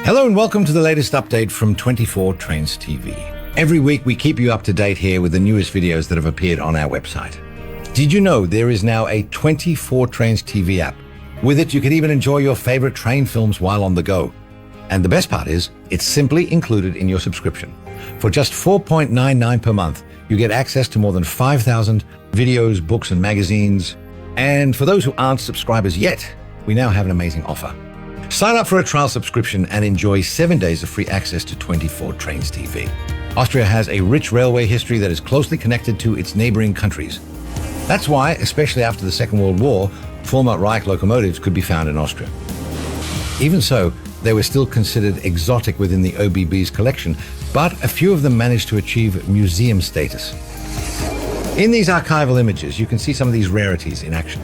Hello and welcome to the latest update from 24 Trains TV. Every week we keep you up to date here with the newest videos that have appeared on our website. Did you know there is now a 24 Trains TV app? With it, you can even enjoy your favorite train films while on the go. And the best part is, it's simply included in your subscription. For just $4.99 per month, you get access to more than 5,000 videos, books, and magazines. And for those who aren't subscribers yet, we now have an amazing offer. Sign up for a trial subscription and enjoy 7 days of free access to 24 Trains TV. Austria has a rich railway history that is closely connected to its neighboring countries. That's why, especially after the Second World War, former Reich locomotives could be found in Austria. Even so, they were still considered exotic within the OBB's collection, but a few of them managed to achieve museum status. In these archival images, you can see some of these rarities in action.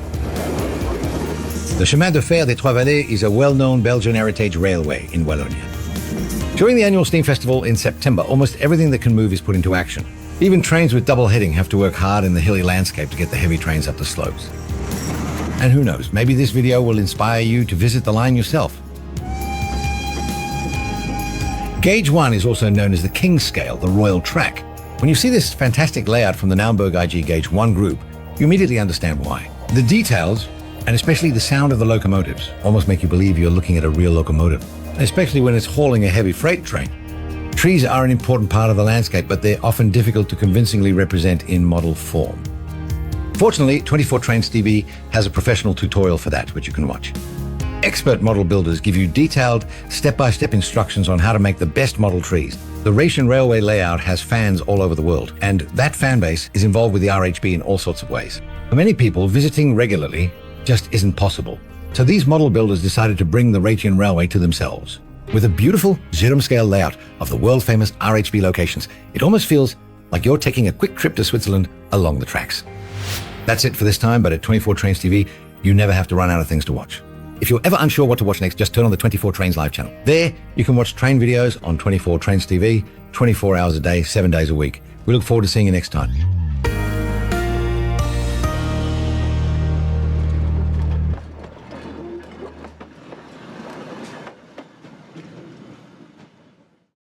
The Chemin de Fer des Trois Vallées is a well-known Belgian heritage railway in Wallonia. During the annual steam festival in September, almost everything that can move is put into action. Even trains with double heading have to work hard in the hilly landscape to get the heavy trains up the slopes. And who knows, maybe this video will inspire you to visit the line yourself. Gauge 1 is also known as the King's Scale, the Royal Track. When you see this fantastic layout from the Naumburg IG Gauge 1 group, you immediately understand why. The details, and especially the sound of the locomotives, almost make you believe you're looking at a real locomotive, especially when it's hauling a heavy freight train. Trees are an important part of the landscape, but they're often difficult to convincingly represent in model form. Fortunately, 24 Trains TV has a professional tutorial for that, which you can watch. Expert model builders give you detailed, step-by-step instructions on how to make the best model trees. The Rhaetian Railway layout has fans all over the world, and that fan base is involved with the RHB in all sorts of ways. For many people, visiting regularly just isn't possible. So these model builders decided to bring the Rhaetian Railway to themselves. With a beautiful Zürcher-scale layout of the world-famous RHB locations, it almost feels like you're taking a quick trip to Switzerland along the tracks. That's it for this time, but at 24 Trains TV, you never have to run out of things to watch. If you're ever unsure what to watch next, just turn on the 24 Trains live channel. There, you can watch train videos on 24 Trains TV, 24 hours a day, 7 days a week. We look forward to seeing you next time.